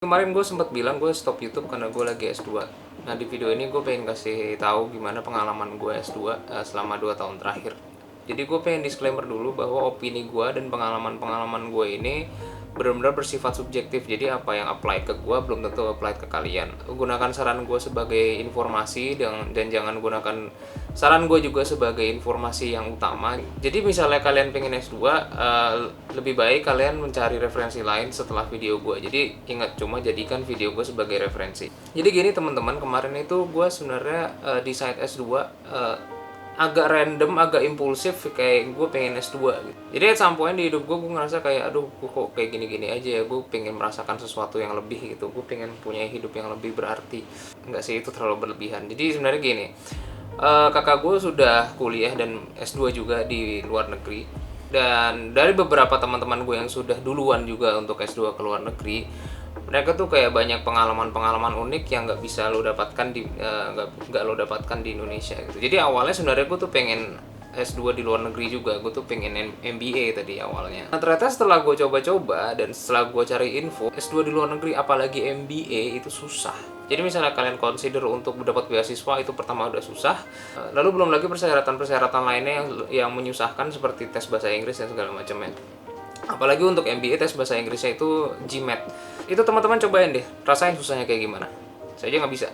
Kemarin gue sempat bilang gue stop YouTube karena gue lagi S2. Nah, di video ini gue pengen kasih tahu gimana pengalaman gue S2 selama 2 tahun terakhir. Jadi gue pengen disclaimer dulu bahwa opini gue dan pengalaman-pengalaman gue ini benar-benar bersifat subjektif. Jadi apa yang apply ke gue belum tentu apply ke kalian. Gunakan saran gue sebagai informasi dan jangan gunakan saran gue juga sebagai informasi yang utama. Jadi misalnya kalian pengen S2, lebih baik kalian mencari referensi lain setelah video gue. Jadi ingat, cuma jadikan video gue sebagai referensi. Jadi gini teman-teman, kemarin itu gue sebenarnya di saat S2 agak random, agak impulsif, kayak gue pengen S2 gitu. Jadi at some point di hidup gue ngerasa kayak aduh gue kok kayak gini-gini aja ya, gue pengen merasakan sesuatu yang lebih gitu, gue pengen punya hidup yang lebih berarti. Enggak sih, itu terlalu berlebihan. Jadi sebenarnya gini, kakak gue sudah kuliah dan S2 juga di luar negeri, dan dari beberapa teman-teman gue yang sudah duluan juga untuk S2 ke luar negeri, mereka tuh kayak banyak pengalaman-pengalaman unik yang nggak bisa lo dapatkan di nggak lo dapatkan di Indonesia gitu. Jadi awalnya sebenarnya gue tuh pengen S2 di luar negeri juga, gue tuh pengen MBA tadi awalnya. Nah ternyata setelah gue coba-coba dan setelah gue cari info, S2 di luar negeri apalagi MBA itu susah. Jadi misalnya kalian consider untuk mendapat beasiswa, itu pertama udah susah, lalu belum lagi persyaratan-persyaratan lainnya yang menyusahkan seperti tes bahasa Inggris dan segala macamnya. Apalagi untuk MBA tes bahasa Inggrisnya itu GMAT. Itu teman-teman cobain deh, rasain susahnya kayak gimana. Saya aja nggak bisa,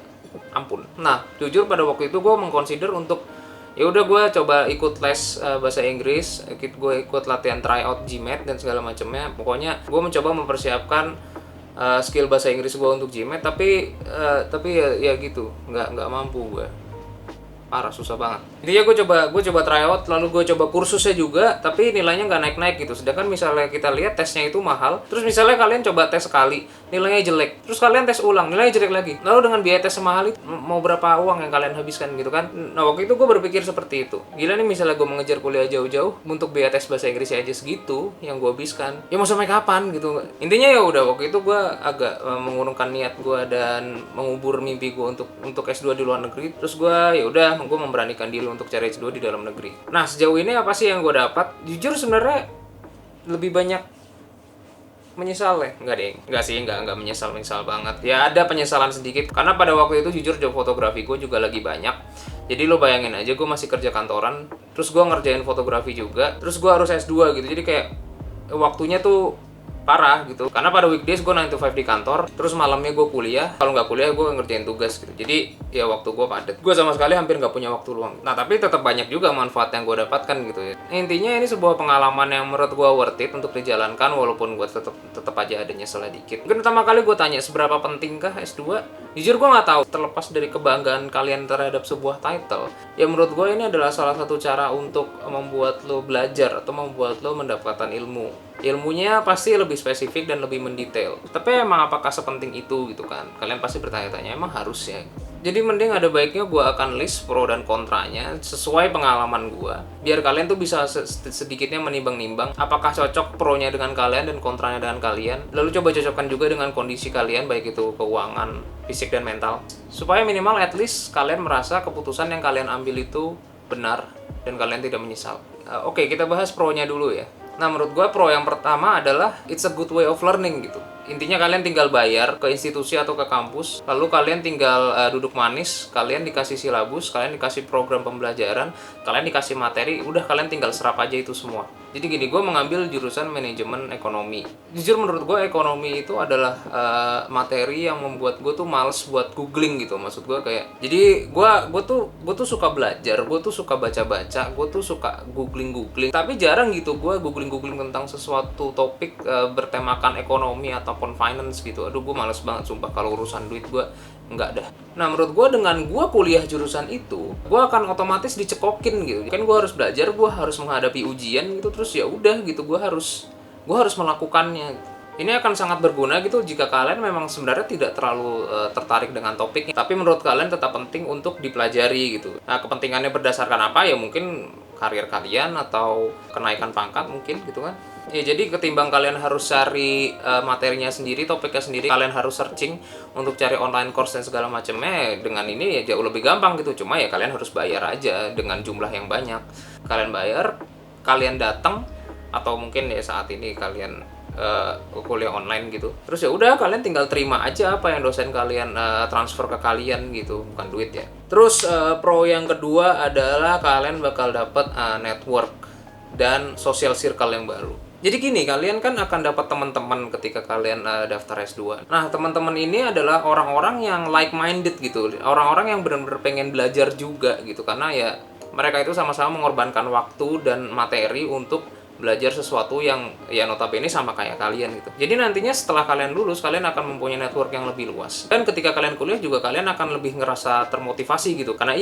ampun. Nah, jujur pada waktu itu gue mengconsider untuk ya udah gue coba ikut les bahasa Inggris, gue ikut latihan tryout GMAT dan segala macamnya. Pokoknya gue mencoba mempersiapkan skill bahasa Inggris gue untuk GMAT, tapi ya gitu, nggak mampu gue. Parah, susah banget. Intinya gue coba tryout, lalu gue coba kursusnya juga, tapi nilainya nggak naik-naik gitu. Sedangkan misalnya kita lihat tesnya itu mahal, terus misalnya kalian coba tes sekali, nilainya jelek, terus kalian tes ulang, nilainya jelek lagi. Lalu dengan biaya tes semahal itu, mau berapa uang yang kalian habiskan gitu kan? Nah waktu itu gue berpikir seperti itu. Gila nih, misalnya gue mengejar kuliah jauh-jauh, untuk biaya tes bahasa Inggrisnya aja segitu yang gue habiskan. Ya mau sampai kapan gitu? Intinya ya udah, waktu itu gue agak mengurungkan niat gue dan mengubur mimpi gue untuk S2 di luar negeri. Terus gue ya udah, gue memberanikan diri untuk cari S2 di dalam negeri. Nah sejauh ini apa sih yang gue dapat? Jujur sebenarnya lebih banyak menyesal ya, nggak menyesal banget ya, ada penyesalan sedikit karena pada waktu itu jujur job fotografi gue juga lagi banyak. Jadi lo bayangin aja, gue masih kerja kantoran, terus gue ngerjain fotografi juga, terus gue harus S2 gitu. Jadi kayak waktunya tuh parah gitu, karena pada weekdays gue 9 to 5 di kantor, terus malamnya gue kuliah, kalau nggak kuliah gue ngerjain tugas gitu. Jadi ya waktu gue padat, gue sama sekali hampir nggak punya waktu luang. Nah tapi tetap banyak juga manfaat yang gue dapatkan gitu ya. Intinya ini sebuah pengalaman yang menurut gue worth it untuk dijalankan, walaupun gue tetap aja ada nyeselnya dikit. Mungkin pertama kali gue tanya seberapa pentingkah S2, jujur gue nggak tahu. Terlepas dari kebanggaan kalian terhadap sebuah title, ya menurut gue ini adalah salah satu cara untuk membuat lo belajar atau membuat lo mendapatkan ilmunya pasti lebih spesifik dan lebih mendetail. Tapi emang apakah sepenting itu gitu kan? Kalian pasti bertanya-tanya, emang harus ya? Jadi mending ada baiknya gue akan list pro dan kontranya sesuai pengalaman gue, biar kalian tuh bisa sedikitnya menimbang-nimbang apakah cocok pronya dengan kalian dan kontranya dengan kalian. Lalu coba cocokkan juga dengan kondisi kalian, baik itu keuangan, fisik, dan mental, supaya minimal at least kalian merasa keputusan yang kalian ambil itu benar dan kalian tidak menyesal. Oke, kita bahas pro-nya dulu ya. Nah menurut gue pro yang pertama adalah it's a good way of learning gitu. Intinya kalian tinggal bayar ke institusi atau ke kampus, lalu kalian tinggal duduk manis, kalian dikasih silabus, kalian dikasih program pembelajaran, kalian dikasih materi, udah kalian tinggal serap aja itu semua. Jadi gini, gue mengambil jurusan manajemen ekonomi. Jujur menurut gue ekonomi itu adalah materi yang membuat gue tuh males buat googling gitu. Maksud gue kayak, jadi gue tuh suka belajar, gue tuh suka baca-baca, gue tuh suka googling, tapi jarang gitu gue googling tentang sesuatu topik bertemakan ekonomi ataupun finance gitu. Aduh gue males banget sumpah, kalau urusan duit gue enggak dah. Nah menurut gue dengan gue kuliah jurusan itu, gue akan otomatis dicekokin gitu. Kan gue harus belajar, gue harus menghadapi ujian gitu, terus ya udah gitu, gue harus melakukannya. Ini akan sangat berguna gitu jika kalian memang sebenarnya tidak terlalu tertarik dengan topiknya, tapi menurut kalian tetap penting untuk dipelajari gitu. Nah kepentingannya berdasarkan apa ya, mungkin karir kalian atau kenaikan pangkat mungkin gitu kan. Ya jadi ketimbang kalian harus cari materinya sendiri, topiknya sendiri, kalian harus searching untuk cari online course dan segala macamnya, dengan ini ya jauh lebih gampang gitu. Cuma ya kalian harus bayar aja dengan jumlah yang banyak. Kalian bayar, kalian datang, atau mungkin ya saat ini kalian kuliah online gitu. Terus ya udah, kalian tinggal terima aja apa yang dosen kalian transfer ke kalian gitu, bukan duit ya. Terus pro yang kedua adalah kalian bakal dapat network dan social circle yang baru. Jadi gini, kalian kan akan dapat teman-teman ketika kalian daftar S2. Nah, teman-teman ini adalah orang-orang yang like-minded gitu. Orang-orang yang benar-benar pengen belajar juga gitu. Karena ya mereka itu sama-sama mengorbankan waktu dan materi untuk belajar sesuatu yang ya notabene sama kayak kalian gitu. Jadi nantinya setelah kalian lulus, kalian akan mempunyai network yang lebih luas. Dan ketika kalian kuliah juga kalian akan lebih ngerasa termotivasi gitu. Karena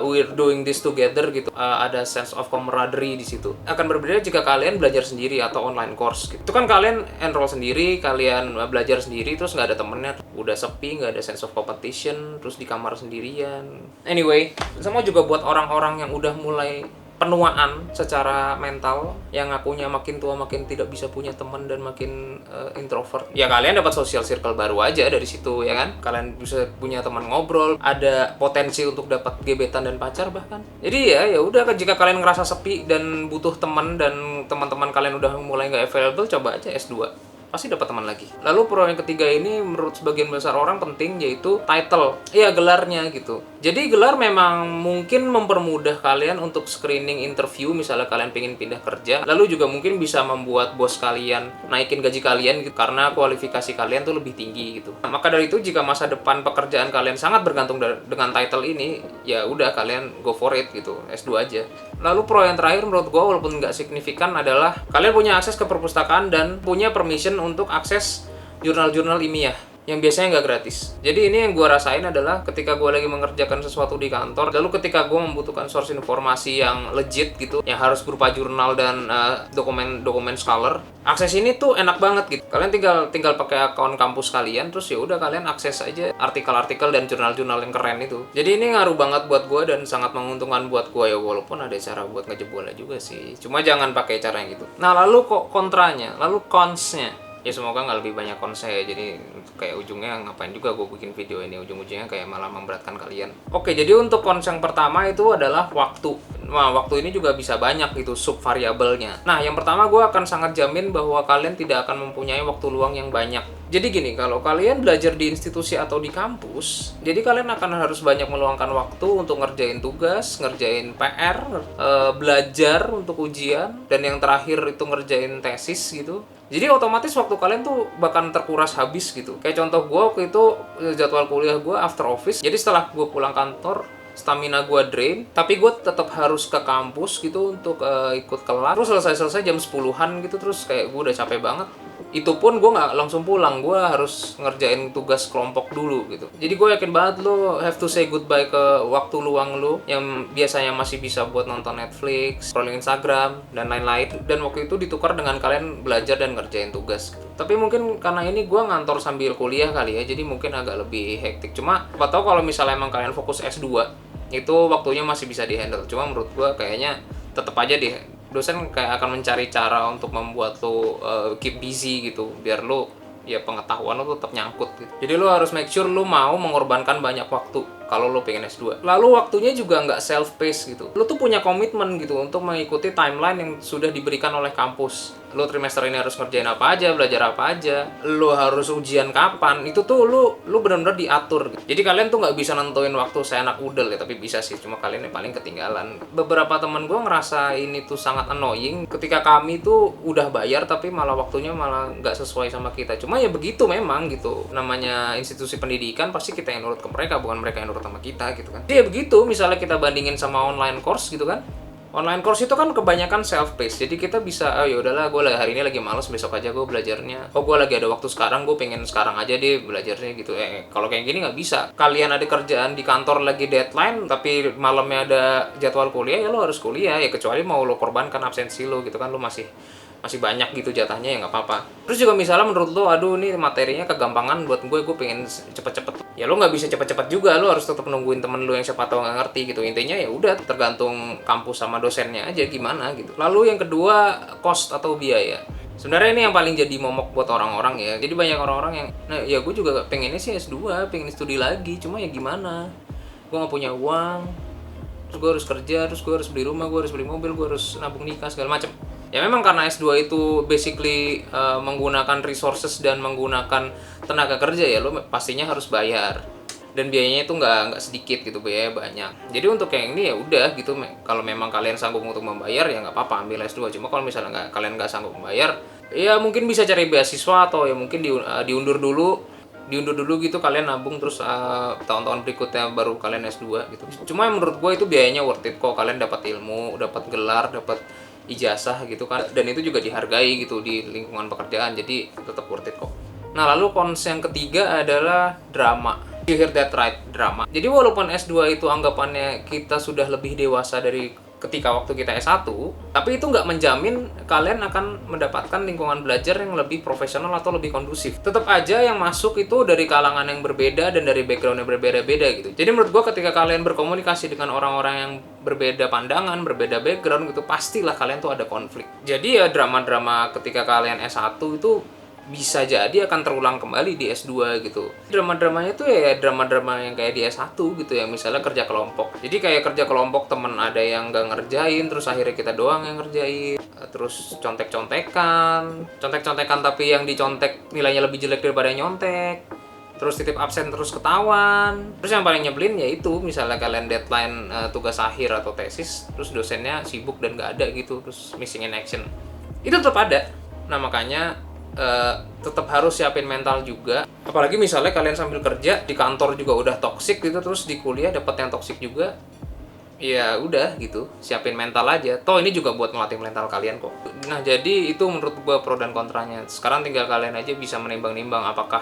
we're doing this together gitu. Ada sense of camaraderie di situ. Akan berbeda jika kalian belajar sendiri atau online course gitu. Itu kan kalian enroll sendiri, kalian belajar sendiri, terus nggak ada temennya, udah sepi, nggak ada sense of competition, terus di kamar sendirian. Anyway, sama juga buat orang-orang yang udah mulai penuaan secara mental, yang ngakunya makin tua makin tidak bisa punya teman dan makin introvert. Ya kalian dapat social circle baru aja dari situ ya kan. Kalian bisa punya teman ngobrol, ada potensi untuk dapat gebetan dan pacar bahkan. Jadi ya udah, jika kalian ngerasa sepi dan butuh teman dan teman-teman kalian udah mulai nggak available, coba aja S2. Pasti dapat teman lagi. Lalu pro yang ketiga ini menurut sebagian besar orang penting, yaitu title. Iya, gelarnya gitu. Jadi gelar memang mungkin mempermudah kalian untuk screening interview, misalnya kalian pengen pindah kerja. Lalu juga mungkin bisa membuat bos kalian naikin gaji kalian gitu, karena kualifikasi kalian tuh lebih tinggi gitu. Nah, maka dari itu jika masa depan pekerjaan kalian sangat bergantung dengan title ini, ya udah kalian go for it gitu, S2 aja. Lalu pro yang terakhir menurut gue, walaupun nggak signifikan, adalah kalian punya akses ke perpustakaan dan punya permission untuk akses jurnal-jurnal ilmiah yang biasanya nggak gratis. Jadi ini yang gue rasain adalah ketika gue lagi mengerjakan sesuatu di kantor, lalu ketika gue membutuhkan source informasi yang legit gitu, yang harus berupa jurnal dan dokumen scholar, akses ini tuh enak banget gitu. Kalian tinggal pakai akun kampus kalian, terus ya udah kalian akses aja artikel-artikel dan jurnal-jurnal yang keren itu. Jadi ini ngaruh banget buat gue dan sangat menguntungkan buat gue ya, walaupun ada cara buat ngejebolnya juga sih. Cuma jangan pakai cara yang gitu. Nah, lalu kok kontranya, lalu cons-nya. Ya semoga nggak lebih banyak konsen ya, jadi kayak ujungnya ngapain juga gue bikin video ini, ujung-ujungnya kayak malah memberatkan kalian. Oke, jadi untuk cons yang pertama itu adalah waktu. Nah, waktu ini juga bisa banyak gitu subvariabelnya. Nah, yang pertama gue akan sangat jamin bahwa kalian tidak akan mempunyai waktu luang yang banyak. Jadi gini, kalau kalian belajar di institusi atau di kampus, jadi kalian akan harus banyak meluangkan waktu untuk ngerjain tugas, ngerjain PR, belajar untuk ujian, dan yang terakhir itu ngerjain tesis gitu. Jadi otomatis waktu kalian tuh bahkan terkuras habis gitu. Kayak contoh gue waktu itu, jadwal kuliah gue after office. Jadi setelah gue pulang kantor, stamina gue drain, tapi gue tetap harus ke kampus gitu untuk ikut kelas. Terus selesai jam 10-an gitu, terus kayak gue udah capek banget. Itu pun gue nggak langsung pulang, gue harus ngerjain tugas kelompok dulu gitu. Jadi gue yakin banget lo have to say goodbye ke waktu luang lo yang biasanya masih bisa buat nonton Netflix, scrolling Instagram, dan lain-lain. Dan waktu itu ditukar dengan kalian belajar dan ngerjain tugas gitu. Tapi mungkin karena ini gue ngantor sambil kuliah kali ya, jadi mungkin agak lebih hektik. Cuma apa tau kalau misalnya emang kalian fokus S2, itu waktunya masih bisa dihandle. Cuma menurut gue kayaknya tetap aja dosen kayak akan mencari cara untuk membuat lo keep busy gitu, biar lo ya pengetahuan lo tetap nyangkut gitu. Jadi lo harus make sure lo mau mengorbankan banyak waktu kalau lo pengen S2. Lalu waktunya juga nggak self-paced gitu. Lo tuh punya komitmen gitu untuk mengikuti timeline yang sudah diberikan oleh kampus. Lo trimester ini harus ngerjain apa aja, belajar apa aja, lo harus ujian kapan, itu tuh lo benar-benar diatur gitu. Jadi kalian tuh nggak bisa nentuin waktu seenak udel ya, tapi bisa sih, cuma kalian yang paling ketinggalan. Beberapa teman gue ngerasa ini tuh sangat annoying ketika kami tuh udah bayar tapi malah waktunya malah nggak sesuai sama kita. Cuma ya begitu memang gitu, namanya institusi pendidikan, pasti kita yang nurut ke mereka, bukan mereka yang nurut sama kita gitu kan. Jadi ya begitu, misalnya kita bandingin sama online course gitu kan. Online course itu kan kebanyakan self-paced, jadi kita bisa, oh ya udahlah, gue hari ini lagi males, besok aja gue belajarnya. Oh, gue lagi ada waktu sekarang, gue pengen sekarang aja deh belajarnya gitu. Kalau kayak gini nggak bisa. Kalian ada kerjaan di kantor lagi deadline, tapi malamnya ada jadwal kuliah, ya lo harus kuliah ya, kecuali mau lo korbankan absensi lo gitu kan, lo masih banyak gitu jatahnya, ya nggak apa-apa. Terus juga misalnya menurut lo, aduh ini materinya kegampangan buat gue pengen cepet-cepet. Ya lo nggak bisa cepet-cepet juga, lo harus tetap nungguin temen lo yang siapa tahu nggak ngerti gitu. Intinya ya udah tergantung kampus sama dosennya aja gimana gitu. Lalu yang kedua, cost atau biaya. Sebenarnya ini yang paling jadi momok buat orang-orang ya. Jadi banyak orang-orang yang, nah ya gue juga pengennya sih S2, pengen studi lagi, cuma ya gimana, gue nggak punya uang, terus gue harus kerja, terus gue harus beli rumah, gue harus beli mobil, gue harus nabung nikah segala macem. Ya memang karena S2 itu basically menggunakan resources dan menggunakan tenaga kerja ya, lo pastinya harus bayar. Dan biayanya itu nggak sedikit gitu, biaya banyak. Jadi untuk yang ini ya udah gitu, kalau memang kalian sanggup untuk membayar ya nggak apa-apa ambil S2. Cuma kalau misalnya kalian nggak sanggup membayar, ya mungkin bisa cari beasiswa atau ya mungkin diundur dulu gitu, kalian nabung terus tahun-tahun berikutnya baru kalian S2 gitu. Cuma menurut gue itu biayanya worth it kok, kalian dapat ilmu, dapat gelar, dapat ijazah gitu kan, dan itu juga dihargai gitu di lingkungan pekerjaan, jadi tetap worth it kok. Nah lalu cons yang ketiga adalah drama. You hear that right, drama. Jadi walaupun S2 itu anggapannya kita sudah lebih dewasa dari ketika waktu kita S1, tapi itu nggak menjamin kalian akan mendapatkan lingkungan belajar yang lebih profesional atau lebih kondusif. Tetap aja yang masuk itu dari kalangan yang berbeda dan dari background yang berbeda-beda gitu. Jadi menurut gua ketika kalian berkomunikasi dengan orang-orang yang berbeda pandangan, berbeda background gitu, pastilah kalian tuh ada konflik. Jadi ya drama-drama ketika kalian S1 itu bisa jadi akan terulang kembali di S2 gitu. Drama-dramanya tuh ya drama-drama yang kayak di S1 gitu ya, misalnya kerja kelompok. Jadi kayak kerja kelompok, temen ada yang nggak ngerjain, terus akhirnya kita doang yang ngerjain. Terus contek-contekan tapi yang dicontek nilainya lebih jelek daripada yang nyontek. Terus titip absen terus ketahuan. Terus yang paling nyebelin ya itu, misalnya kalian deadline tugas akhir atau tesis, terus dosennya sibuk dan nggak ada gitu, terus missing in action. Itu tetap ada. Nah makanya tetap harus siapin mental juga. Apalagi misalnya kalian sambil kerja di kantor juga udah toksik gitu, terus di kuliah dapat yang toksik juga, ya udah gitu, siapin mental aja. Toh ini juga buat melatih mental kalian kok. Nah jadi itu menurut gua pro dan kontranya. Sekarang tinggal kalian aja bisa menimbang-nimbang apakah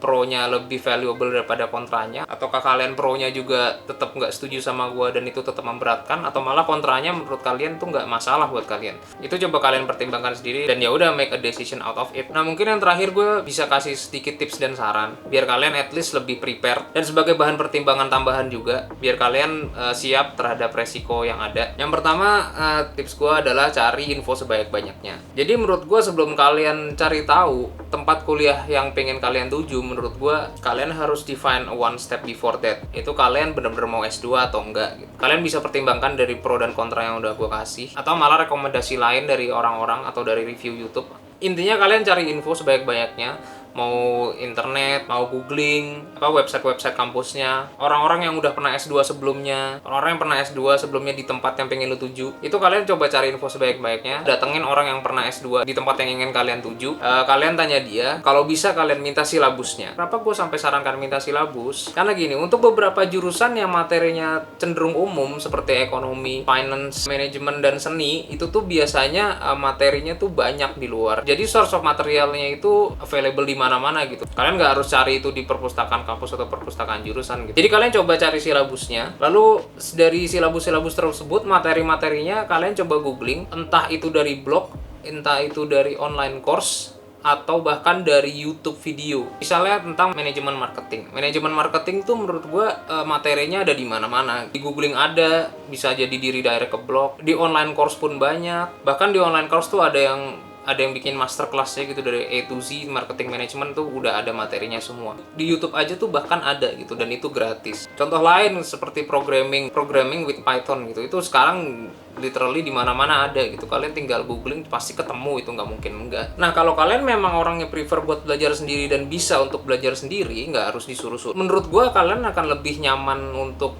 pro-nya lebih valuable daripada kontranya, ataukah kalian pro-nya juga tetap nggak setuju sama gue dan itu tetap memberatkan, atau malah kontranya menurut kalian tuh nggak masalah buat kalian. Itu coba kalian pertimbangkan sendiri dan ya udah make a decision out of it. Nah mungkin yang terakhir gue bisa kasih sedikit tips dan saran biar kalian at least lebih prepare dan sebagai bahan pertimbangan tambahan juga biar kalian siap terhadap resiko yang ada. Yang pertama tips gue adalah cari info sebanyak-banyaknya. Jadi menurut gue sebelum kalian cari tahu tempat kuliah yang pengen kalian tuju, menurut gue kalian harus define one step before that. Itu kalian bener-bener mau S2 atau enggak gitu. Kalian bisa pertimbangkan dari pro dan kontra yang udah gue kasih, atau malah rekomendasi lain dari orang-orang atau dari review YouTube. Intinya kalian cari info sebanyak-banyaknya, mau internet, mau googling, website-website kampusnya, orang-orang yang udah pernah S2 sebelumnya, orang-orang yang pernah S2 sebelumnya di tempat yang pengen lu tuju. Itu kalian coba cari info sebanyak-banyaknya, datengin orang yang pernah S2 di tempat yang ingin kalian tuju, kalian tanya dia, kalau bisa kalian minta silabusnya. Kenapa gue sampai sarankan minta silabus? Karena gini, untuk beberapa jurusan yang materinya cenderung umum seperti ekonomi, finance, manajemen, dan seni, itu tuh biasanya materinya tuh banyak di luar. Jadi source of materialnya itu available di mana-mana gitu. Kalian nggak harus cari itu di perpustakaan kampus atau perpustakaan jurusan gitu. Jadi kalian coba cari silabusnya, lalu dari silabus-silabus tersebut materi-materinya kalian coba googling, entah itu dari blog, entah itu dari online course, atau bahkan dari YouTube video. Misalnya tentang manajemen marketing. Manajemen marketing tuh menurut gue materinya ada di mana-mana. Di googling ada, bisa jadi di redirect ke blog. Di online course pun banyak. Bahkan di online course tuh ada yang bikin masterclass-nya gitu dari A to Z marketing management tuh udah ada materinya semua. Di YouTube aja tuh bahkan ada gitu, dan itu gratis. Contoh lain seperti programming with Python gitu. Itu sekarang literally di mana-mana ada gitu. Kalian tinggal googling pasti ketemu, itu nggak mungkin enggak. Nah, kalau kalian memang orangnya prefer buat belajar sendiri dan bisa untuk belajar sendiri, nggak harus disuruh-suruh. Menurut gua kalian akan lebih nyaman untuk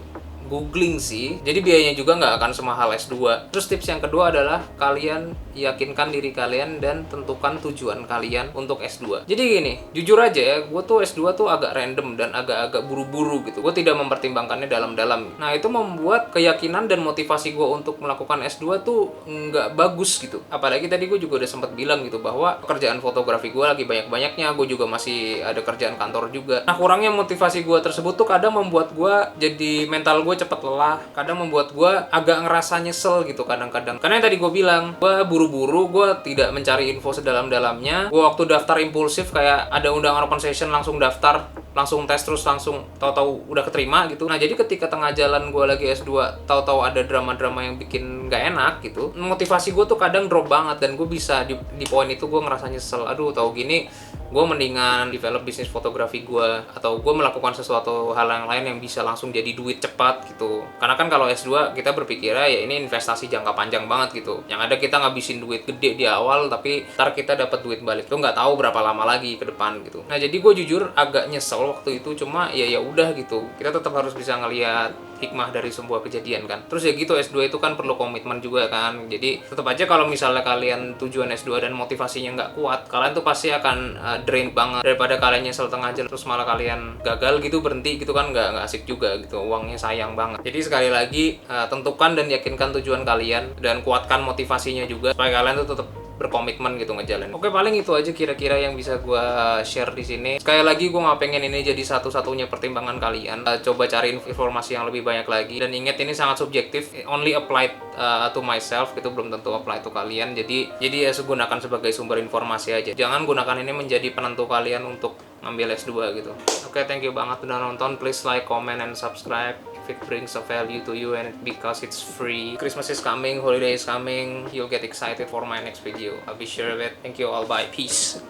googling sih, jadi biayanya juga nggak akan semahal S2. Terus tips yang kedua adalah kalian yakinkan diri kalian dan tentukan tujuan kalian untuk S2. Jadi gini, jujur aja ya, gue tuh S2 tuh agak random dan agak-agak buru-buru gitu. Gue tidak mempertimbangkannya dalam-dalam. Nah itu membuat keyakinan dan motivasi gue untuk melakukan S2 tuh nggak bagus gitu. Apalagi tadi gue juga udah sempat bilang gitu bahwa pekerjaan fotografi gue lagi banyak-banyaknya, gue juga masih ada kerjaan kantor juga. Nah kurangnya motivasi gue tersebut tuh kadang membuat gue jadi mental gue cepet lelah, kadang membuat gue agak ngerasa nyesel gitu kadang-kadang. Karena yang tadi gue bilang, gue buru-buru, gue tidak mencari info sedalam-dalamnya. Gue waktu daftar impulsif, kayak ada undangan open session langsung daftar, langsung tes, terus langsung tahu-tahu udah keterima gitu. Nah jadi ketika tengah jalan gue lagi S2 tahu-tahu ada drama-drama yang bikin gak enak gitu, motivasi gue tuh kadang drop banget, dan gue bisa di poin itu gue ngerasa nyesel. Aduh tahu gini gue mendingan develop bisnis fotografi gue, atau gue melakukan sesuatu hal yang lain yang bisa langsung jadi duit cepat gitu. Karena kan kalau S2 kita berpikirnya ya ini investasi jangka panjang banget gitu, yang ada kita ngabisin duit gede di awal tapi ntar kita dapat duit balik tuh nggak tahu berapa lama lagi ke depan gitu. Nah jadi gue jujur agak nyesel waktu itu, cuma ya udah gitu, kita tetap harus bisa ngelihat hikmah dari sebuah kejadian kan. Terus ya gitu, S2 itu kan perlu komitmen juga kan. Jadi tetap aja kalau misalnya kalian tujuan S2 dan motivasinya nggak kuat, kalian tuh pasti akan drain banget, daripada kalian nyesel tengah jalan terus malah kalian gagal gitu, berhenti gitu kan, nggak asik juga gitu, uangnya sayang banget. Jadi sekali lagi tentukan dan yakinkan tujuan kalian dan kuatkan motivasinya juga supaya kalian tuh tetap berkomitmen gitu ngejalanin. Oke, paling itu aja kira-kira yang bisa gue share di sini. Sekali lagi gue nggak pengen ini jadi satu-satunya pertimbangan kalian. Coba cari informasi yang lebih banyak lagi, dan ingat ini sangat subjektif, only applied to myself gitu, belum tentu apply to kalian. Jadi ya gunakan sebagai sumber informasi aja. Jangan gunakan ini menjadi penentu kalian untuk ngambil S2 gitu. Oke, thank you banget udah nonton. Please like, comment, and subscribe if it brings a value to you, and because it's free. Christmas is coming, holiday is coming, you'll get excited for my next video. I'll be sure of it. Thank you all, bye, peace.